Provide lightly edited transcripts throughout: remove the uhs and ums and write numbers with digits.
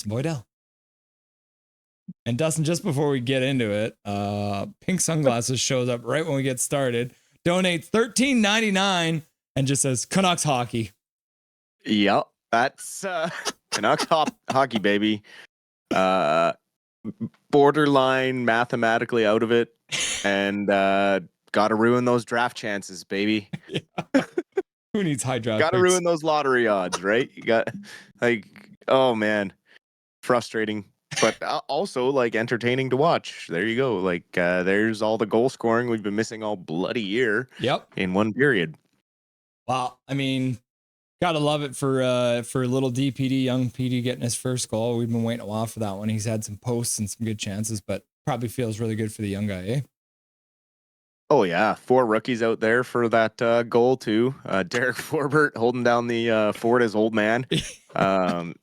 Dustin Boydell. And Dustin, just before we get into it, Pink Sunglasses shows up right when we get started, donates $13.99 and just says Canucks hockey. Yep, that's Canucks hockey, baby. Borderline mathematically out of it, and got to ruin those draft chances, baby. Yeah. Who needs high draft Got to picks? ruin those lottery odds, right? You got oh man, frustrating, but also entertaining to watch. There you go. There's all the goal scoring we've been missing all bloody year. Yep. In one period. Wow. I mean, gotta love it for little DPD, young PD getting his first goal. We've been waiting a while for that one. He's had some posts and some good chances, but probably feels really good for the young guy, eh? Oh yeah, 4 rookies out there for that goal too. Derek Forbert holding down the fort as old man.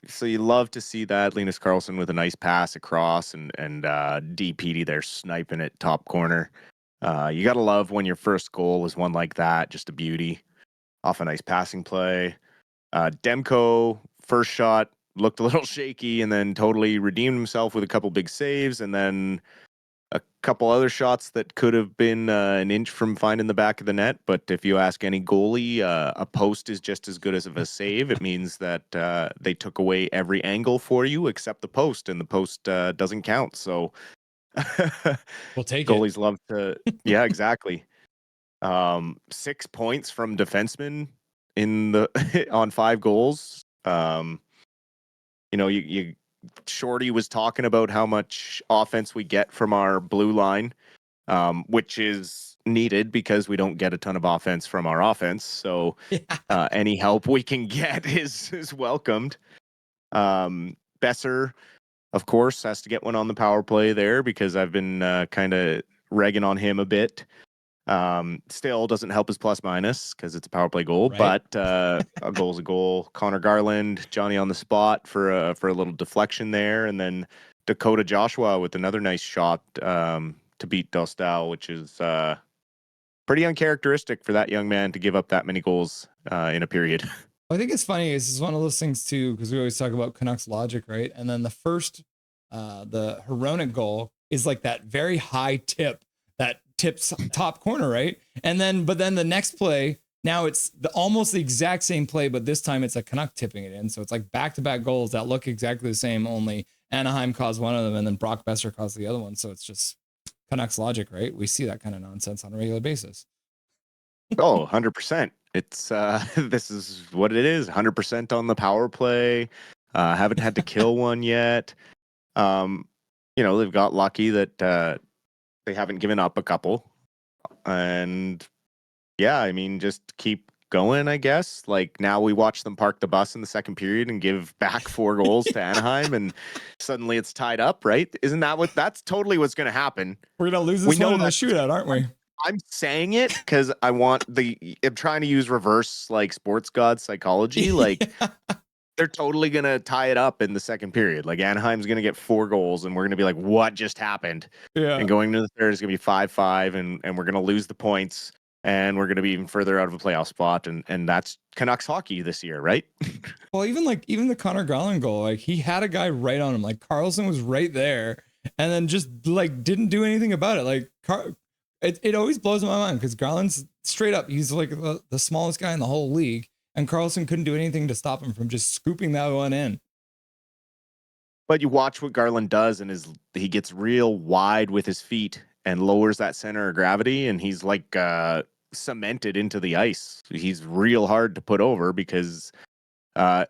So you love to see that. Linus Karlsson with a nice pass across, and DPD there sniping it top corner. You gotta love when your first goal is one like that, just a beauty off a nice passing play. Demko first shot looked a little shaky, and then totally redeemed himself with a couple big saves, and then a couple other shots that could have been an inch from finding the back of the net. But if you ask any goalie, a post is just as good as a save. It means that they took away every angle for you except the post, and the post doesn't count. So we'll take goalies love to. Yeah, exactly. 6 points from defensemen on 5 goals. You Shorty was talking about how much offense we get from our blue line, which is needed because we don't get a ton of offense from our offense. So any help we can get is welcomed. Besser, of course, has to get one on the power play there because I've been kind of ragging on him a bit. Still doesn't help his plus minus because it's a power play goal, right. but a goal's a goal. Connor Garland, Johnny on the spot for a little deflection there, and then Dakota Joshua with another nice shot to beat Dostal, which is pretty uncharacteristic for that young man to give up that many goals in a period. I think it's funny. This is one of those things too, because we always talk about Canucks logic, right? And then the first, the Hronek goal is like that very high tip that tips top corner, right? But then the next play, now it's almost the exact same play, but this time it's a Canuck tipping it in. So it's like back-to-back goals that look exactly the same, only Anaheim caused one of them and then Brock Besser caused the other one. So it's just Canucks logic, right? We see that kind of nonsense on a regular basis. Oh, 100%. It's this is what it is. 100% on the power play. Haven't had to kill one yet. They've got lucky that they haven't given up a couple. And yeah, I mean, just keep going, I guess. Now we watch them park the bus in the second period and give back 4 goals to Anaheim, and suddenly it's tied up, right? Isn't that's totally what's going to happen? We're going to lose this one in the shootout, aren't we? I'm saying it because I'm trying to use reverse sports god psychology. They're totally going to tie it up in the second period. Anaheim's going to get 4 goals and we're going to be like, what just happened? Yeah. And going into the third is going to be 5-5 and we're going to lose the points and we're going to be even further out of a playoff spot. And that's Canucks hockey this year, right? Well, even the Connor Garland goal, he had a guy right on him. Carlson was right there and then just didn't do anything about it. It always blows my mind because Garland's straight up. He's the smallest guy in the whole league. And Karlsson couldn't do anything to stop him from just scooping that one in. But you watch what Garland does, and he gets real wide with his feet and lowers that center of gravity, and he's cemented into the ice. He's real hard to put over because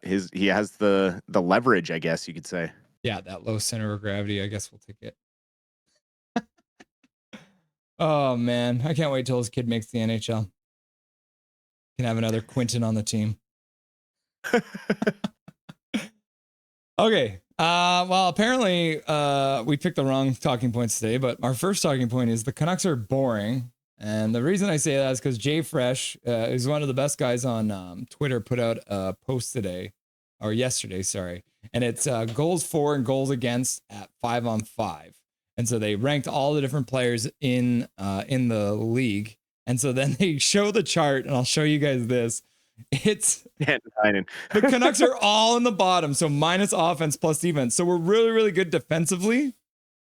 he has the leverage, I guess you could say. Yeah, that low center of gravity. I guess we'll take it. Oh man, I can't wait till this kid makes the NHL. Can have another Quinton on the team. Okay. Well, apparently we picked the wrong talking points today, but our first talking point is the Canucks are boring. And the reason I say that is because Jay Fresh is one of the best guys on Twitter, put out a post yesterday, sorry. And it's goals for and goals against at 5-on-5. And so they ranked all the different players in the league. And so then they show the chart, and I'll show you guys this. It's the the Canucks are all in the bottom, so minus offense plus defense. So we're really, really good defensively.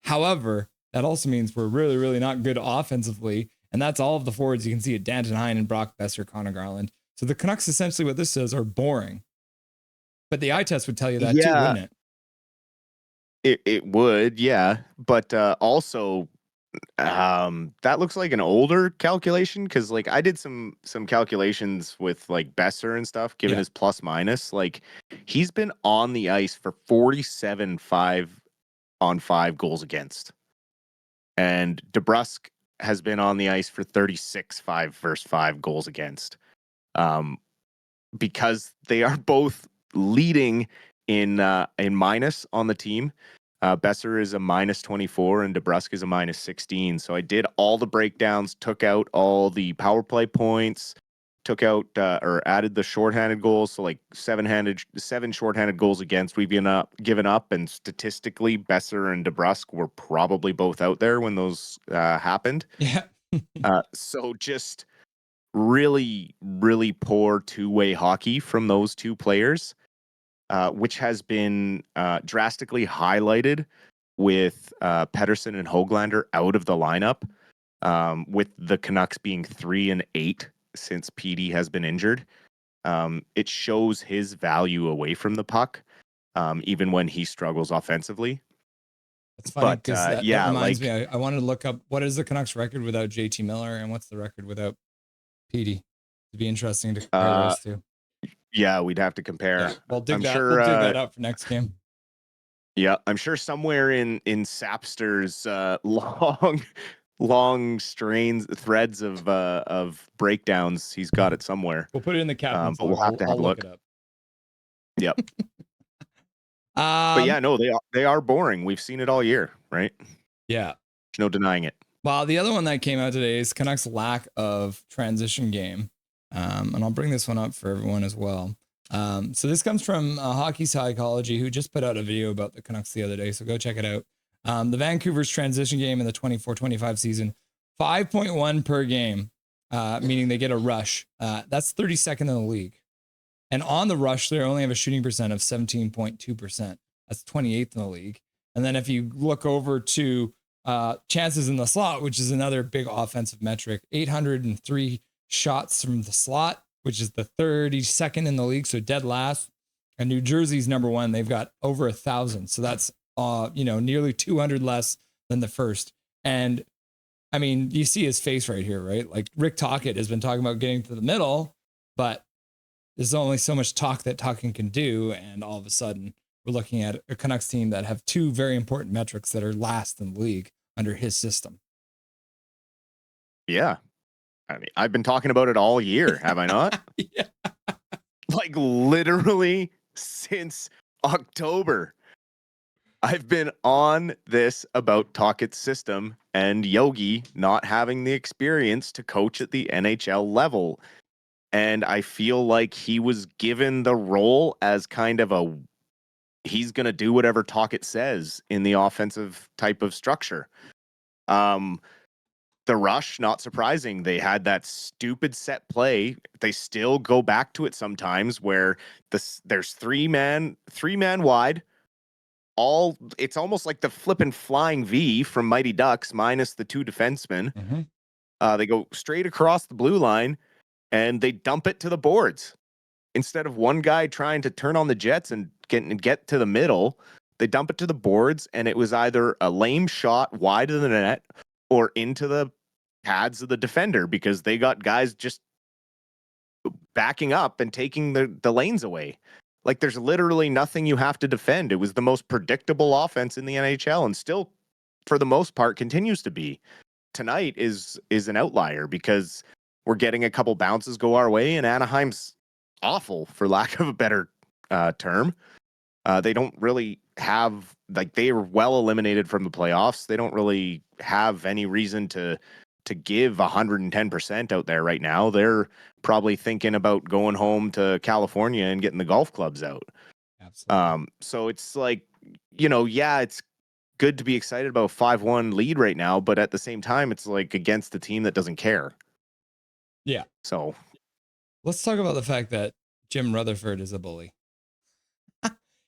However, that also means we're really, really not good offensively. And that's all of the forwards you can see at Danton Heinen, Brock Besser, Connor Garland. So the Canucks, essentially what this says, are boring. But the eye test would tell you that too, wouldn't it? It would, yeah. But also, that looks like an older calculation, because like I did some calculations with like Besser and stuff, given his plus minus. Like he's been on the ice for 47 5-on-5 goals against. And DeBrusk has been on the ice for 36 5-versus-5 goals against. Because they are both leading in minus on the team. Besser is a minus 24 and DeBrusk is a minus 16. So I did all the breakdowns, took out all the power play points, took out or added the shorthanded goals. So like 7 shorthanded goals against we've given up. And statistically, Besser and DeBrusk were probably both out there when those happened. Yeah. So just really, really poor two-way hockey from those two players, which has been drastically highlighted with Pettersson and Höglander out of the lineup, with the Canucks being 3-8 since PD has been injured. It shows his value away from the puck, even when he struggles offensively. It's funny because that reminds like, me. I wanted to look up what is the Canucks record without JT Miller and what's the record without PD. It'd be interesting to compare those two. Yeah, we'd have to compare. Yeah, we'll dig that up for next game. Yeah, I'm sure somewhere in Sapster's long threads of breakdowns, he's got it somewhere. We'll put it in the captain's but we'll have to have a look. Look it up. Yep. But yeah, no, they are boring. We've seen it all year, right? Yeah. There's no denying it. Well, the other one that came out today is Canucks' lack of transition game. And I'll bring this one up for everyone as well. So this comes from Hockey Psychology, who just put out a video about the Canucks the other day. So go check it out. The Vancouver's transition game in the 24-25 season, 5.1 per game, meaning they get a rush. That's 32nd in the league. And on the rush, they only have a shooting percent of 17.2%. That's 28th in the league. And then if you look over to chances in the slot, which is another big offensive metric, 803 shots from the slot, which is the 32nd in the league, so dead last. And New Jersey's number one. They've got over 1,000, so that's nearly 200 less than the first. And I mean, you see his face right here, right? Like Rick Tocchet has been talking about getting to the middle, but there's only so much talk that talking can do, and all of a sudden we're looking at a Canucks team that have two very important metrics that are last in the league under his system. Yeah. I mean, I've been talking about it all year, have I not? Yeah. Like literally since October. I've been on this about Tocchet's system and Yogi not having the experience to coach at the NHL level. And I feel like he was given the role as kind of he's going to do whatever Tocchet says in the offensive type of structure. The rush, not surprising. They had that stupid set play. They still go back to it sometimes where there's three man wide. It's almost like the flippin' flying V from Mighty Ducks minus the two defensemen. Mm-hmm. They go straight across the blue line and they dump it to the boards. Instead of one guy trying to turn on the jets and get to the middle, they dump it to the boards, and it was either a lame shot wide of the net or into the pads of the defender because they got guys just backing up and taking the lanes away. Like there's literally nothing you have to defend. It was the most predictable offense in the NHL and still, for the most part, continues to be. Tonight is an outlier because we're getting a couple bounces go our way, and Anaheim's awful, for lack of a better term. They don't really have, like, they are well eliminated from the playoffs. They don't really have any reason to give 110% out there right now. They're probably thinking about going home to California and getting the golf clubs out. Absolutely. So it's like, it's good to be excited about 5-1 lead right now, but at the same time, it's like against a team that doesn't care. Yeah. So Let's talk about the fact that Jim Rutherford is a bully.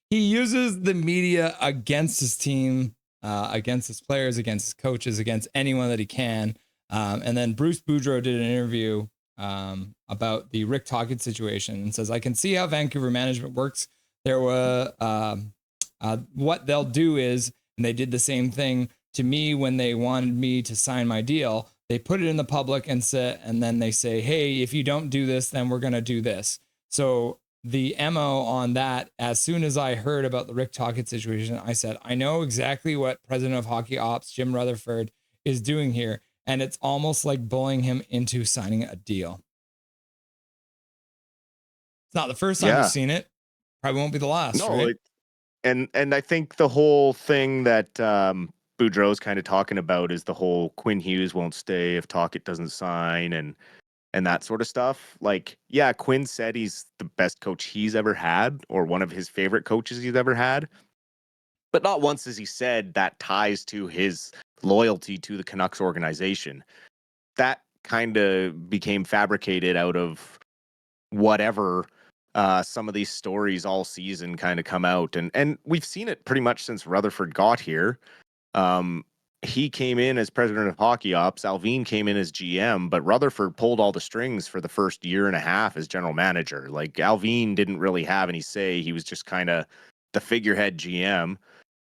He uses the media against his team, against his players, against his coaches, against anyone that he can. And then Bruce Boudreau did an interview about the Rick Tocchet situation and says, I can see how Vancouver management works. There were what they'll do is, and they did the same thing to me when they wanted me to sign my deal. They put it in the public and then they say, hey, if you don't do this, then we're going to do this. So the MO on that, as soon as I heard about the Rick Tocchet situation, I said, I know exactly what President of Hockey Ops, Jim Rutherford, is doing here. And it's almost like bullying him into signing a deal. It's not the first time we've seen it. Probably won't be the last, right? And I think the whole thing that Boudreau's kind of talking about is the whole Quinn Hughes won't stay if Tocchet doesn't sign and that sort of stuff. Like, yeah, Quinn said he's the best coach he's ever had, or one of his favorite coaches he's ever had. But not once has he said that ties to his loyalty to the Canucks organization. That kind of became fabricated out of whatever some of these stories all season kind of come out. And we've seen it pretty much since Rutherford got here. He came in as president of hockey ops. Alvin came in as GM, but Rutherford pulled all the strings for the first year and a half as general manager. Like, Alvin didn't really have any say. He was just kind of the figurehead GM.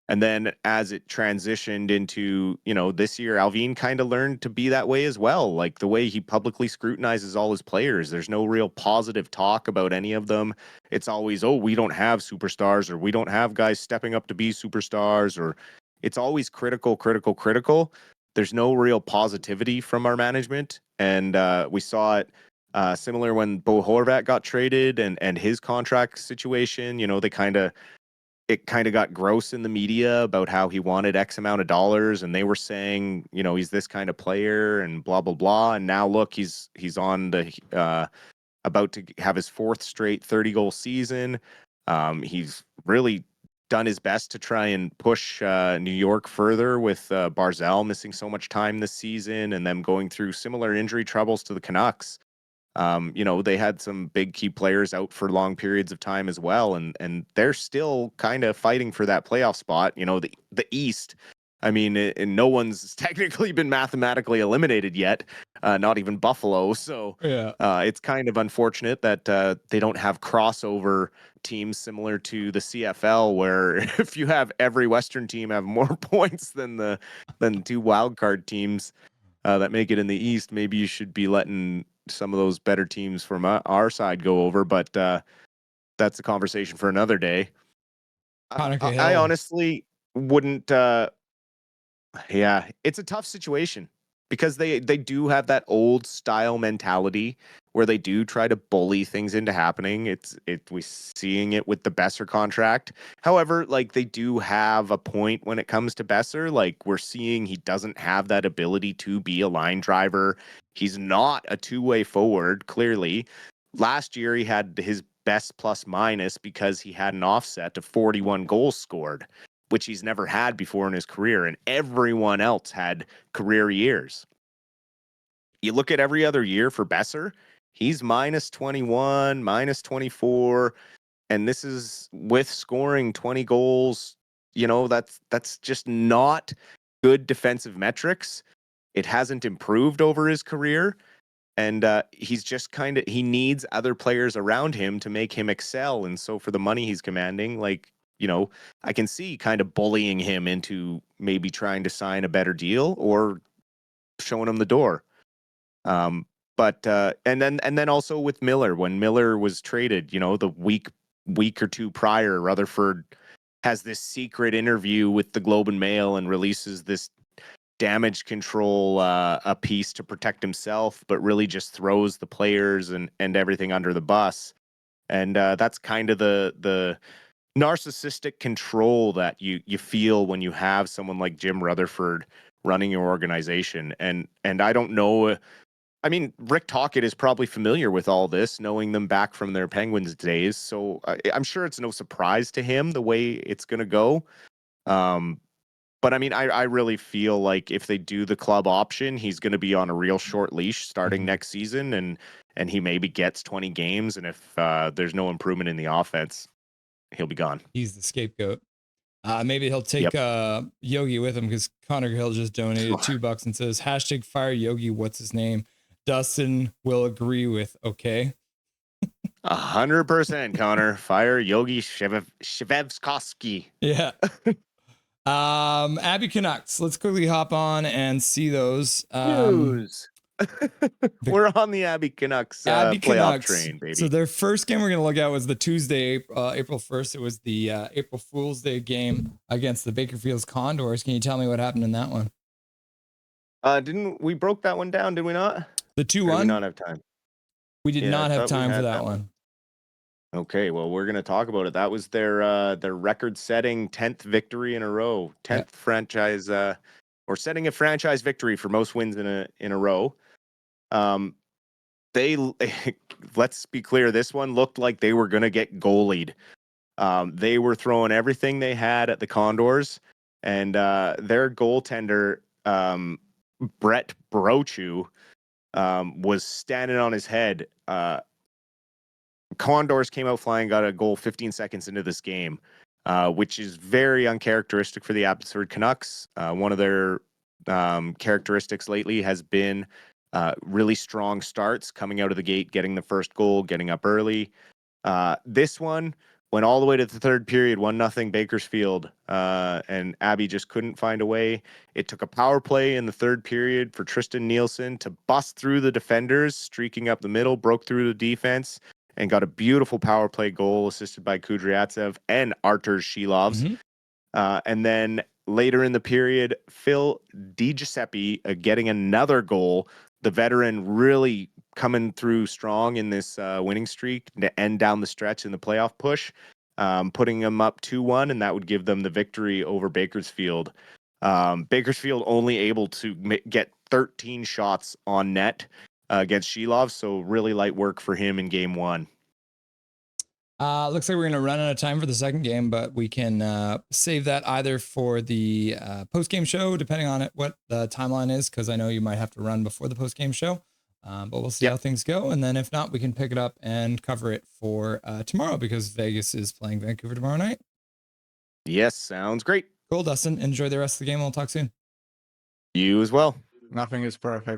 And then as it transitioned into, this year, Alvin kind of learned to be that way as well. Like, the way he publicly scrutinizes all his players, there's no real positive talk about any of them. It's always, oh, we don't have superstars, or we don't have guys stepping up to be superstars, or it's always critical, critical, critical. There's no real positivity from our management. And we saw it similar when Bo Horvat got traded and his contract situation. It kind of got gross in the media about how he wanted X amount of dollars, and they were saying, he's this kind of player and blah, blah, blah. And now look, he's on the about to have his fourth straight 30-goal season. He's really done his best to try and push New York further with Barzal missing so much time this season and them going through similar injury troubles to the Canucks. They had some big key players out for long periods of time as well, and they're still kind of fighting for that playoff spot. The East. I mean, and no one's technically been mathematically eliminated yet, not even Buffalo. So Yeah. it's kind of unfortunate that they don't have crossover teams similar to the CFL, where if you have every Western team have more points than two wildcard teams that make it in the East, maybe you should be letting some of those better teams from our side go over. But that's a conversation for another day. I honestly wouldn't. Yeah, it's a tough situation because they do have that old style mentality where they do try to bully things into happening. We're seeing it with the Besser contract. However, like, they do have a point when it comes to Besser. Like, we're seeing he doesn't have that ability to be a line driver. He's not a two-way forward, clearly. Last year he had his best plus minus because he had an offset of 41 goals scored, which he's never had before in his career, and everyone else had career years. You look at every other year for Besser, he's minus 21, minus 24, and this is with scoring 20 goals. That's just not good defensive metrics. It hasn't improved over his career, and he's just he needs other players around him to make him excel. And so for the money he's commanding, like, I can see kind of bullying him into maybe trying to sign a better deal or showing him the door. But and then also with Miller, when Miller was traded, the week or two prior, Rutherford has this secret interview with the Globe and Mail and releases this damage control a piece to protect himself, but really just throws the players and everything under the bus. And that's kind of the narcissistic control that you feel when you have someone like Jim Rutherford running your organization. And I don't know. I mean, Rick Tocchet is probably familiar with all this, knowing them back from their Penguins days. So I'm sure it's no surprise to him the way it's going to go. But I mean, I really feel like if they do the club option, he's going to be on a real short leash starting next season, and he maybe gets 20 games. And if there's no improvement in the offense, he'll be gone. He's the scapegoat. Maybe he'll take Yep. Yogi with him because Connor Hill just donated $2 and says hashtag fire Yogi. What's his name? Dustin will agree with. Okay. 100%, Connor. Fire Yogi Shevevskovsky. Yeah. Abbey Canucks. Let's quickly hop on and see those. News. We're on the Abbey Canucks Abbey playoff Canucks train, baby. So their first game we're going to look at was the Tuesday, April 1st. It was the April Fool's Day game against the Bakersfield Condors. Can you tell me what happened in that one? Didn't we broke that one down? Did we not? The 2-1? Did we not have time? We did not have time for that one. Okay, well, we're going to talk about it. That was their record-setting 10th victory in a row, 10th franchise, or setting a franchise victory for most wins in a row. They let's be clear, this one looked like they were going to get goalied. They were throwing everything they had at the Condors, and their goaltender, Brett Brochu, was standing on his head. Condors came out flying, got a goal 15 seconds into this game, which is very uncharacteristic for the Abbotsford Canucks. One of their characteristics lately has been really strong starts, coming out of the gate, getting the first goal, getting up early. This one went all the way to the third period, 1-0 Bakersfield, and Abbey just couldn't find a way. It took a power play in the third period for Tristan Nielsen to bust through the defenders, streaking up the middle, broke through the defense, and got a beautiful power play goal assisted by Kudryavtsev and Artur Shilovs. And then later in the period, Phil DiGiuseppe getting another goal. The veteran really coming through strong in this winning streak to end down the stretch in the playoff push, putting them up 2-1, and that would give them the victory over Bakersfield. Bakersfield only able to get 13 shots on net against Shilov, so really light work for him in game one. Looks like we're going to run out of time for the second game, but we can save that either for the post-game show, depending on what the timeline is, because I know you might have to run before the post-game show, but we'll see how things go. And then if not, we can pick it up and cover it for tomorrow, because Vegas is playing Vancouver tomorrow night. Yes, sounds great. Cool, Dustin. Enjoy the rest of the game. We'll talk soon. You as well. Nothing is perfect.